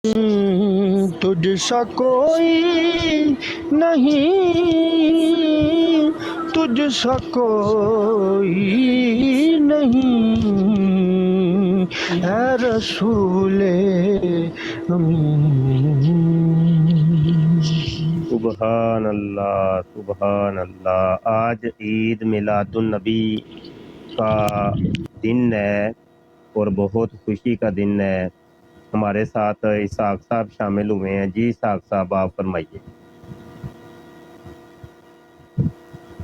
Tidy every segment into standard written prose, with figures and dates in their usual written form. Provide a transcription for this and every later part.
تجھ سا کوئی نہیں، تجھ سا کوئی نہیں، اے رسول امین۔ سبحان اللہ سبحان اللہ۔ آج عید میلاد النبی کا دن ہے اور بہت خوشی کا دن ہے۔ ہمارے ساتھ اسحاق صاحب شامل ہوئے ہیں۔ جی اسحاق صاحب آپ فرمائیے،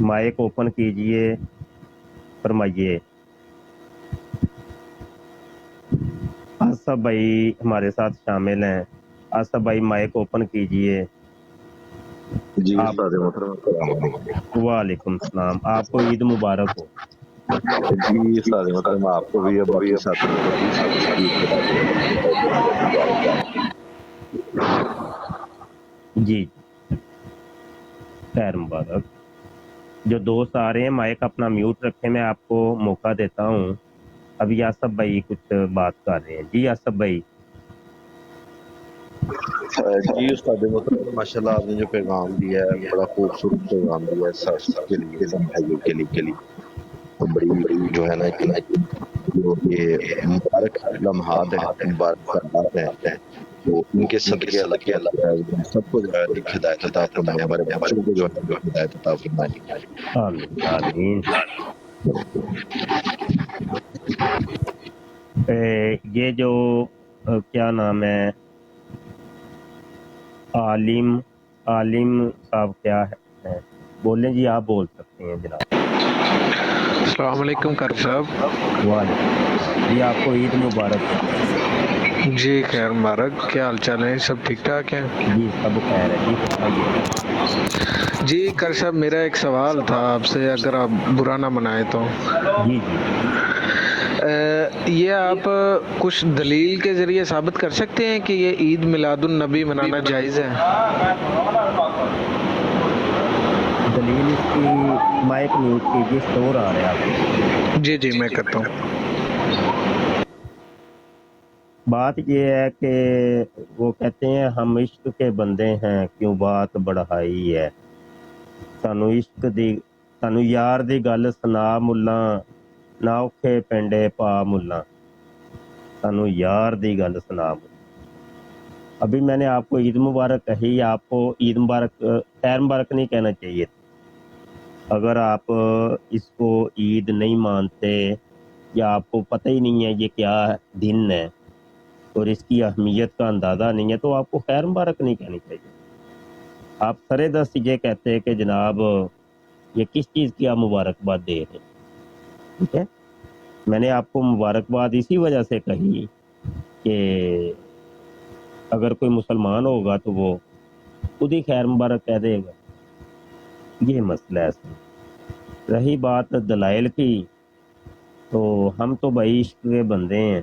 مائک اوپن کیجئے، فرمائیے۔ آصف بھائی ہمارے ساتھ شامل ہیں۔ آصف بھائی مائک اوپن کیجئے۔ جی آپ استاد محترم السلام علیکم۔ وعلیکم السلام، آپ کو عید مبارک ہو۔ جی استاد محترم آپ کو بھی اور باقی ساتھیوں کو بھی عید مبارک۔ جی خیر مبارک۔ جو دوست آ رہے ہیں مائک اپنا میوٹ رکھے، میں آپ کو موقع دیتا ہوں۔ ابھی آصف بھائی کچھ بات کر رہے ہیں۔ جی آصف بھائی۔ جی استاد محترم ماشاءاللہ آپ نے جو پیغام دیا ہے بڑا خوبصورت پیغام دیا ہے سب کے لیے، سب بھائیوں کے لیے بڑی جو ہے نا کہ جو یہ مبارک لمحات ہیں، مبارک لمحات ہیں، تو ان کے صدقے اللہ تعالیٰ جو ہے سب کو جو ہے ہدایت عطا فرمائے، ہمارے بچوں کو جو ہے ہدایت عطا فرمائے۔ آمین آمین۔ یہ جو کیا نام ہے، عالم صاحب کیا ہے بولیں؟ جی آپ بول سکتے ہیں جناب۔ السلام علیکم قاری صاحب۔ وعلیکم السلام۔ جی آپ کو عید مبارک ہو۔ جی خیر مبارک، کیا حال چال ہے؟ سب ٹھیک ٹھاک ہیں؟ جی سب خیر ہے۔ جی فرمائیے۔ جی قاری صاحب میرا ایک سوال تھا آپ سے، اگر آپ برا نہ منائے تو۔ جی جی یہ آپ کچھ دلیل کے ذریعے ثابت کر سکتے ہیں کہ یہ عید میلاد النبی منانا جائز ہے؟ دلیل اس کی مائک میوٹ کیجیے، شور آ رہا ہے آپ کو۔ جی میں کرتا ہوں۔ بات یہ ہے کہ وہ کہتے ہیں ہم عشق کے بندے ہیں، کیوں بات بڑھائی ہے، سانو یار دی گل سنا ملا، نہ اوکھے پینڈے پا ملا، سانو یار دی گل سنا ملا۔ ابھی میں نے آپ کو عید مبارک کہی، آپ کو عید مبارک خیر مبارک نہیں کہنا چاہیے۔ اگر آپ اس کو عید نہیں مانتے یا آپ کو پتہ ہی نہیں ہے یہ کیا دن ہے اور اس کی اہمیت کا اندازہ نہیں ہے، تو آپ کو خیر مبارک نہیں کہنی چاہیے۔ آپ سرے دست یہ کہتے ہیں کہ جناب یہ کس چیز کی آپ مبارکباد دے رہے ہیں، ٹھیک ہے؟ میں نے آپ کو مبارکباد اسی وجہ سے کہی کہ اگر کوئی مسلمان ہوگا تو وہ خود ہی خیر مبارک کہہ دے گا، یہ مسئلہ ہے۔ رہی بات دلائل کی، تو ہم تو بھائی عشق کے بندے ہیں،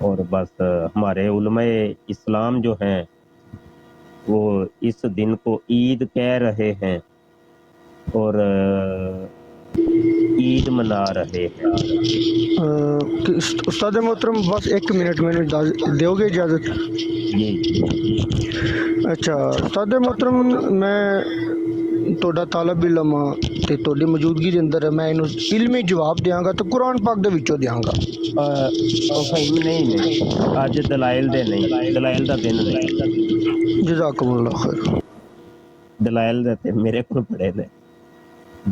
اور بس ہمارے علماء اسلام جو ہیں وہ اس دن کو عید کہہ رہے ہیں اور عید منا رہے ہیں۔ استاد محترم بس ایک منٹ میں دیو گے اجازت؟ جی اچھا استاد محترم، میں ਤੁਹਾਡਾ طالب علم ہاں ਤੇ ਤੁਹਾਡੀ ਮੌਜੂਦਗੀ ਦੇ ਅੰਦਰ ਮੈਂ ਇਹਨੂੰ ਇਲਮੀ ਜਵਾਬ ਦਿਆਂਗਾ ਤੇ ਕੁਰਾਨ ਪਾਕ ਦੇ ਵਿੱਚੋਂ ਦਿਆਂਗਾ۔ فہیم نہیں اج دلائل دے نہیں، دلائل دا دن نہیں، جزاکم اللہ خیر۔ دلائل دے تے میرے کو پڑے نے،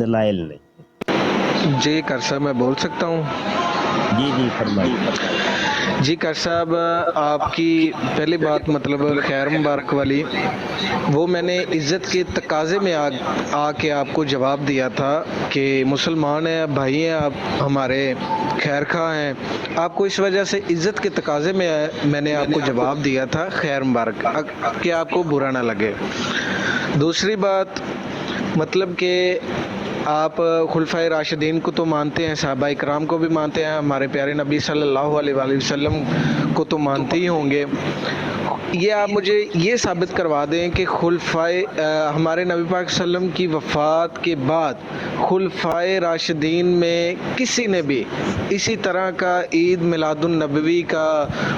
دلائل نہیں۔ جی قاری صاحب میں بول سکتا ہوں؟ جی فرمائیے۔ جی قاری صاحب آپ کی پہلی بات مطلب خیر مبارک والی، وہ میں نے عزت کے تقاضے میں آ کے آپ کو جواب دیا تھا کہ مسلمان ہیں، بھائی ہیں، آپ ہمارے خیر خواہ ہیں، آپ کو اس وجہ سے عزت کے تقاضے میں نے آپ کو جواب دیا تھا خیر مبارک، کہ آپ کو برا نہ لگے۔ دوسری بات مطلب کہ آپ خلفائے راشدین کو تو مانتے ہیں، صحابہ کرام کو بھی مانتے ہیں، ہمارے پیارے نبی صلی اللہ علیہ وآلہ وسلم को तो मानते ही होंगे, ये आप मुझे ये साबित करवा दें कि खुलफाए हमारे नबी पाक सल्लम की वफ़ात के बाद खुलफाए राशिदीन में किसी ने भी इसी तरह का ईद मिलादुन नबवी का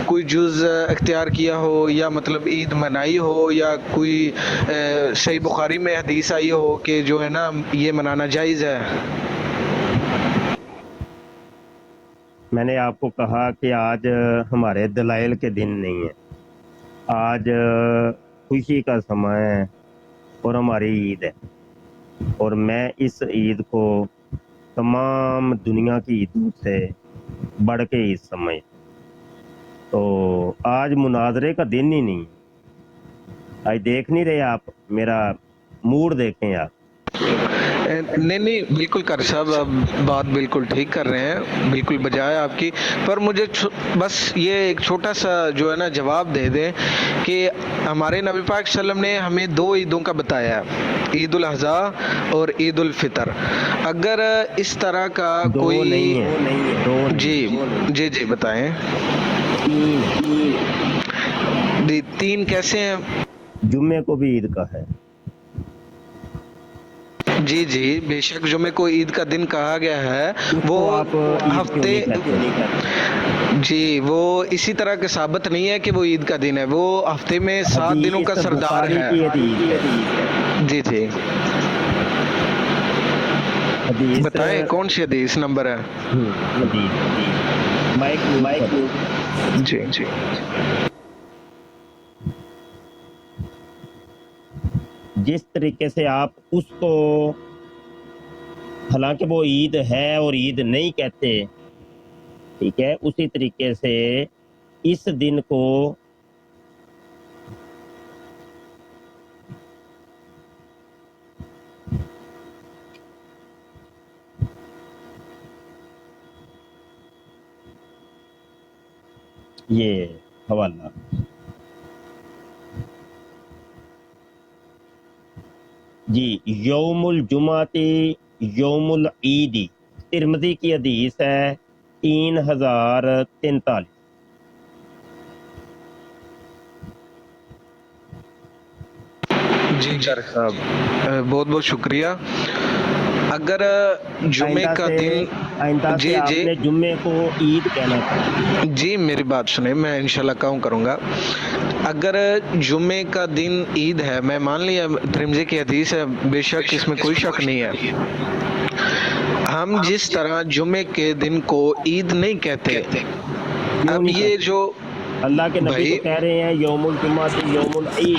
कोई जुज़ इख्तियार किया हो, या मतलब ईद मनाई हो, या कोई सही बुखारी में हदीस आई हो कि जो है ना ये मनाना जायज़ है? मैंने आपको कहा कि आज हमारे दलाइल के दिन नहीं है, आज खुशी का समय है और हमारी ईद है, और मैं इस ईद को तमाम दुनिया की ईदों से बढ़ के ईद समझ, तो आज मुनाजरे का दिन ही नहीं। आज देख नहीं रहे आप, मेरा मूड देखें आप। नहीं, बिल्कुल कर साहब, आप बात बिल्कुल ठीक कर रहे हैं, बिल्कुल बजाय आपकी, पर मुझे बस ये एक छोटा सा जो है ना जवाब दे दें कि हमारे नबी पाक सल्लम ने हमें 2 ईदों का बताया, ईद उल अज़हा और ईद उल फितर। अगर इस तरह का दो कोई नहीं है, दो नहीं। जी बताएं। 3 कैसे हैं? जुम्मे को भी ईद का है। जी बेशक जुमे को ईद का दिन कहा गया है, वो आप हफ्ते जी वो इसी तरह के साबित नहीं है कि वो ईद का दिन है, वो हफ्ते में 7 दिनों का सरदार है। जी बताएं कौन सी हदीस नंबर है? जी जिस तरीके से आप उसको, हालांकि वो ईद है और ईद नहीं कहते, ठीक है, उसी तरीके से इस दिन को ये हवाला जी, यौमुल जुमाती यौमुल ईदी, तिरमिज़ी की हदीस है 3043। जी साहब, बहुत बहुत शुक्रिया। अगर जुमे का दिन जी आपने जुम्मे को ईद कहना था। जी मेरी बात सुने, मैं इंशाल्लाह करूँगा। अगर जुमे का दिन ईद है, मैं मान लिया तिरमिज़ी की हदीस है, बेशक इसमें कोई शक नहीं है, हम जिस तरह जुमे के दिन को ईद नहीं कहते, अब ये जो अल्लाह के नबी तो कह रहे हैं यौमुल जुमा यौमुल ईद,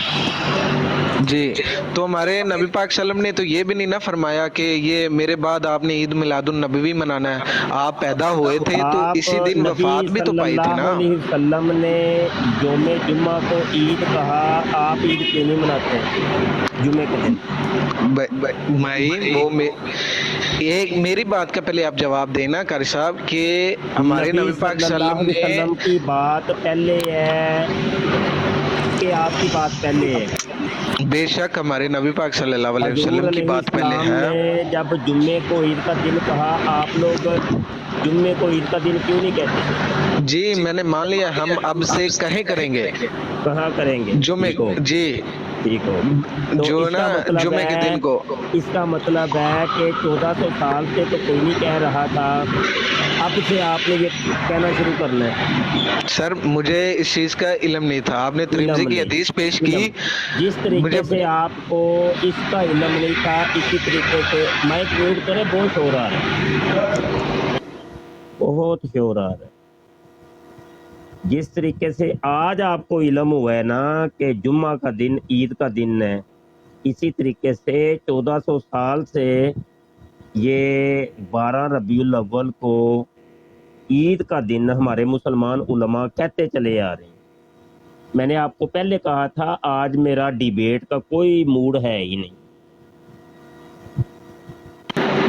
जी तो हमारे नबी पाक सल्लम ने तो ये भी नहीं ना फरमाया कि ये मेरे बाद आपने ईद मिलादुन नबवी मनाना है, आप पैदा हुए थे तो इसी दिन वफात भी तो पाई थी ना। सल्लम ने यौमे जुम्मा को ईद कहा, आप ईद क्यों नहीं मनाते जुम्मे के दिन? एक मेरी बात का पहले आप जवाब देना कारी साहब कि हमारे नबी पाक सल्लम की बात पहले है कि आपकी बात पहले है? बेशक हमारे नबी पाक सल्लल्लाहु अलैहि वसल्लम की बात पहले है। जब जुम्मे को ईद का दिन कहा, आप लोग जुम्मे को ईद का दिन क्यों नहीं कहते? जी मैंने मान लिया, हम अब से कहीं करेंगे। कहाँ करेंगे? जुम्मे को। जी ठीक हो तो जो ना मतलब जुम्मे के दिन को, इसका मतलब है कि 1400 साल से तो कोई नहीं कह रहा था, अब से आपने ये कहना शुरू करना है। सर मुझे इस चीज का इल्म नहीं था, आपने तिरमिज़ी की हदीस पेश की, जिस तरीके से आपको इसका इल्म नहीं था, इसी तरीके से माइक म्यूट करें, बहुत शोर आ रहा है, बहुत शोर आ रहा है। जिस तरीके से आज आपको इल्म हुआ है ना कि जुम्मा का दिन ईद का दिन है, इसी तरीके से 1400 साल से ये 12 रबीउल अव्वल को ईद का दिन हमारे मुसलमान उलमा कहते चले आ रहे हैं। मैंने आपको पहले कहा था आज मेरा डिबेट का कोई मूड है ही नहीं।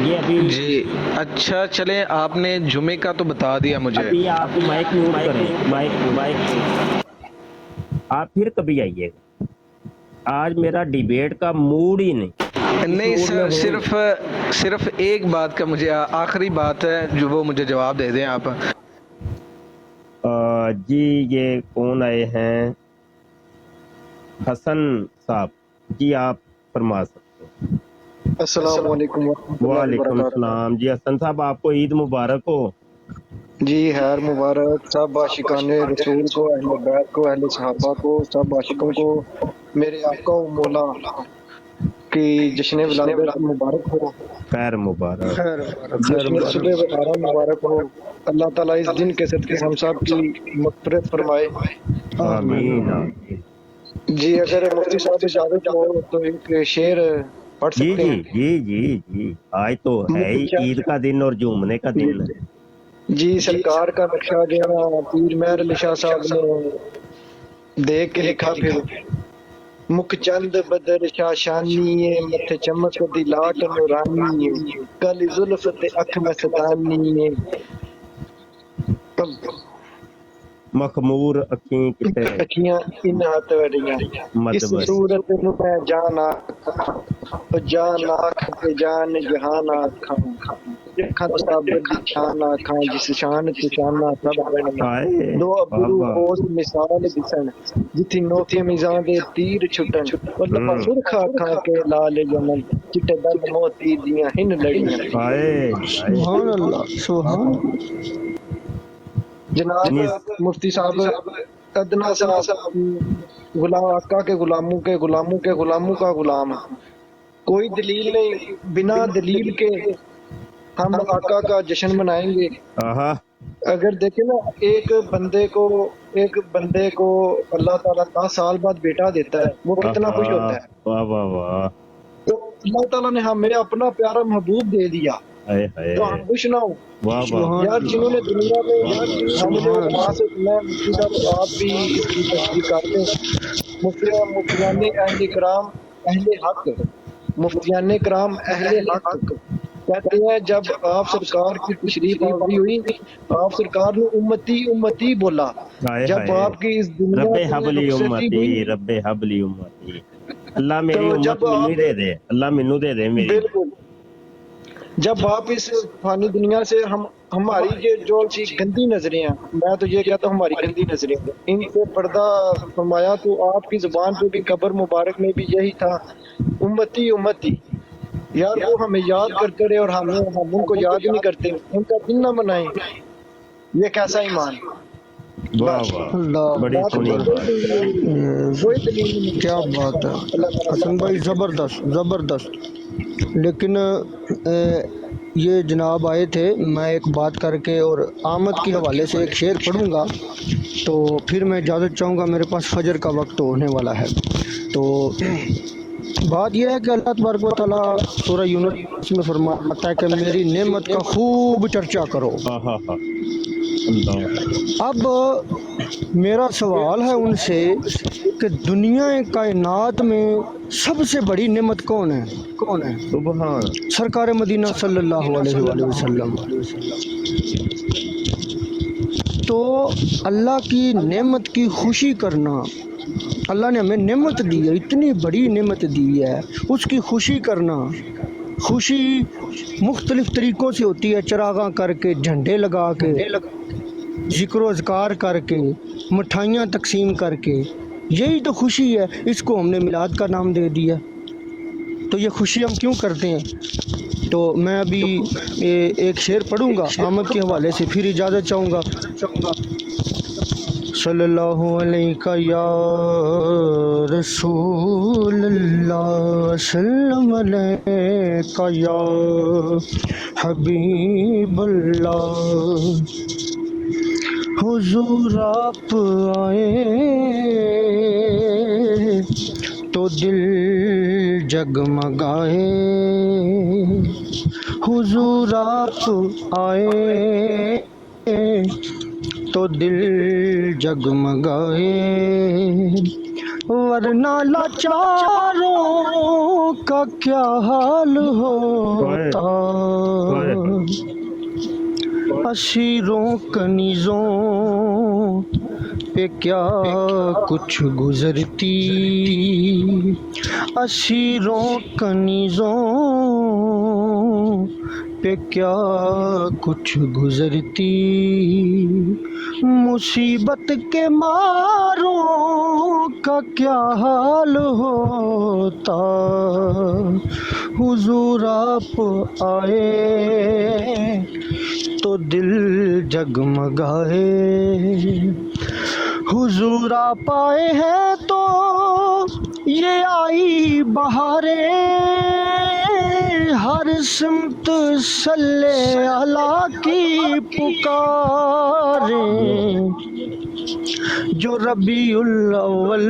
ये अभी जी अच्छा चले, आपने जुमे का तो बता दिया मुझे, अभी आप माइक म्यूट करें, माइक आप फिर कभी आइएगा, आज मेरा डिबेट का मूड ही नहीं सर, सिर्फ एक बात का मुझे आखिरी बात है जो वो मुझे जवाब दे दें आप। जी ये कौन आए हैं? हसन साहब, जी आप फरमा सकते हैं। अस्सलाम वालेकुम वालेकुम सलाम। जी हसन साहब, आपको ईद मुबारक हो। जी खैर मुबारक सब आशिकाने रसूल को, अहले बैत को, अहले सहाबा को, सब आशिकों को मेरे आका व मौला की जश्न विलादत मुबारक हो, खैर मुबारक। खैर जश्न सुबह बहारा मुबारक हो। अल्लाह ताला इस दिन के सदके हम सब की मग़फ़िरत फरमाए। आमीन आमीन। जी अगर मुफ्ती साहब इजाजत हो तो एक शेर पढ़ जी सकते जी हैं। जी जी जी, आज तो है ही ईद का दिन और झूमने का दिन है। जी सरकार का नक्शा जो है ना पीर मेहर अली शाह साहब ने देख के लिखा, फिर मुख चंद बदर शाशानी मथे चमक दी लाट नूरानी कल जुल्फ ते अख मस्तानी मखमूर अखी किते अखियां इन हाथ वड़ियां इस मतबस। सूरत नु मैं जान आख ते जान जहान आखां देखा सब दी शान आखां जिस शान ते शाना सब बनना आए दो अबरू बाबा। ओस मिसाल दिसन जिथी नोके मिजां दे तीर छुटन और लम्मा सुरख आखां के लाल यमन चिट्टे दल मोती दियां हिन लड़ियां। आए सुभान अल्लाह, सुभान। जनाब मुफ्ती साहब अदना सा गुलाम आका के गुलामों के गुलामों के गुलामों का गुलाम, कोई दलील नहीं, बिना दलील के हम आका का जश्न मनाएंगे। आहा अगर देखें ना एक बंदे को अल्लाह ताला 10 साल बाद बेटा देता है, वो कितना खुश होता है। वाह वाह वाह। तो अल्लाह ताला ने हमें अपना प्यारा महबूब दे दिया, हाय हाय तो हम खुश ना हो। वाह वाह। यार जिन्होंने दुनिया में हमने वहाँ से मैं मुफ्ती साहब आप भी इसकी तस्दीक करते हैं। मुफ्तियाने अहले कराम अहले हक, मुफ्तियाने कराम अहले हक कहते हैं जब आप सरकार की तशरीफ आवरी हुई, आप सरकार ने उम्मती उम्मती बोला। हाय जब हाय। आपकी इस दुनिया रब्बे में हबली रुखसती उम्मती, हुई, रब्बे हबली उम्मती। अल्लाह मेरी तो उम्मत जब मैनू आप दे दे, अल्लाह मैनू दे दे मेरी। बिल्कुल जब आप इस फानी दुनिया से हमारी ये जो सी गंदी नजरें हैं, मैं तो ये कहता हूँ हमारी गंदी नजरें, इनसे पर्दा फरमाया। तो आपकी जुबान पे भी कब्र मुबारक में भी यही था, उम्मती उम्मती। यार वो हमें याद करते रहे और हम उनको याद नहीं करते, उनका दिन ना मनाएं, ये कैसा ईमान। वाह वाह, अल्लाह, बड़ी सुनी बात। कोई दलील नहीं। क्या बात है हसन भाई, ज़बरदस्त ज़बरदस्त। लेकिन ये जनाब आए थे, मैं एक बात करके और आमद के हवाले से एक शेर पढ़ूंगा, तो फिर मैं इजाज़त चाहूँगा, मेरे पास फजर का वक्त होने वाला है। तो बात यह है कि अल्लाह तबारक व तआला सूरह यूनुस में फरमाता है कि मेरी नेमत का खूब चर्चा करो। आहा हा अल्लाह। अब मेरा सवाल है उनसे कि दुनिया कायनात में सबसे बड़ी नेमत कौन है? कौन है? सुभान। सरकार मदीना सल्लल्लाहु अलैहि वसल्लम। तो अल्लाह की नेमत की खुशी करना, अल्लाह ने हमें नेमत दी है, इतनी बड़ी नेमत दी है, उसकी खुशी करना। खुशी मुख्तलिफ तरीक़ों से होती है, चरागा करके, झंडे लगा के, ज़िक्र अज़कार करके, मिठाइयाँ तकसीम करके, यही तो खुशी है। इसको हमने मिलाद का नाम दे दिया। तो ये खुशी हम क्यों करते हैं? तो मैं अभी एक शेर पढ़ूंगा आमद के हवाले से, फिर इजाज़त चाहूँगा। सल्लल्लाहु अलैका या रसूल अल्लाह, सल्लम अलैका या हबीब अल्लाह। हुजूर आप आए तो दिल जगमगाए, हुजूर आप आए तो दिल जगमगाए, वरना लाचारों का क्या हाल होता, असीरों कनीज़ों पे क्या कुछ गुजरती, असीरों कनीज़ों पे क्या कुछ गुजरती, मुसीबत के मारों का क्या हाल होता। हुजूर आप आए तो दिल जगमगाए, हुजूर आप आए हैं तो ये आई बहारें, हर सिमत सल्ले अला की पुकारें। जो रबीउल अव्वल,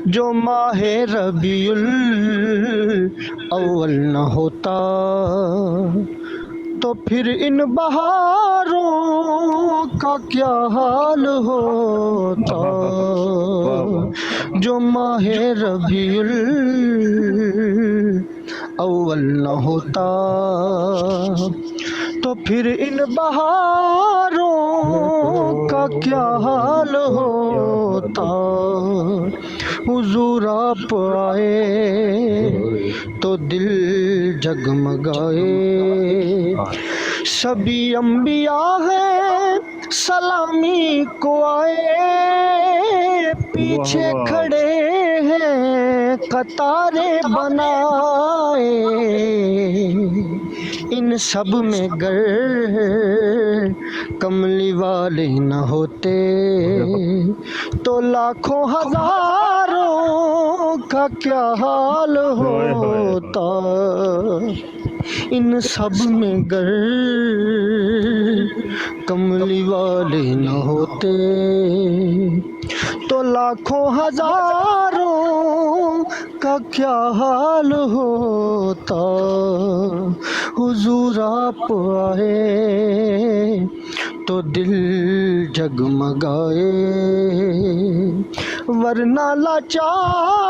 जो माहे रबीउल अव्वल न होता, तो फिर इन बहारों का क्या हाल होता। जो माहे रबीउल अव्वल न होता, तो फिर इन बहारों का क्या हाल होता। हुजूर आप आए तो दिल जगमगाए, सभी अंबिया हैं सलामी को आए, पीछे खड़े हैं कतारें बनाए। इन सब में गर कमली वाले न होते, तो लाखों हजारों का क्या हाल होता। इन सब में गर कमली वाले न होते, तो लाखों हजारों का क्या हाल होता। हुजूर आप आए तो दिल जगमगाए, वरना लाचार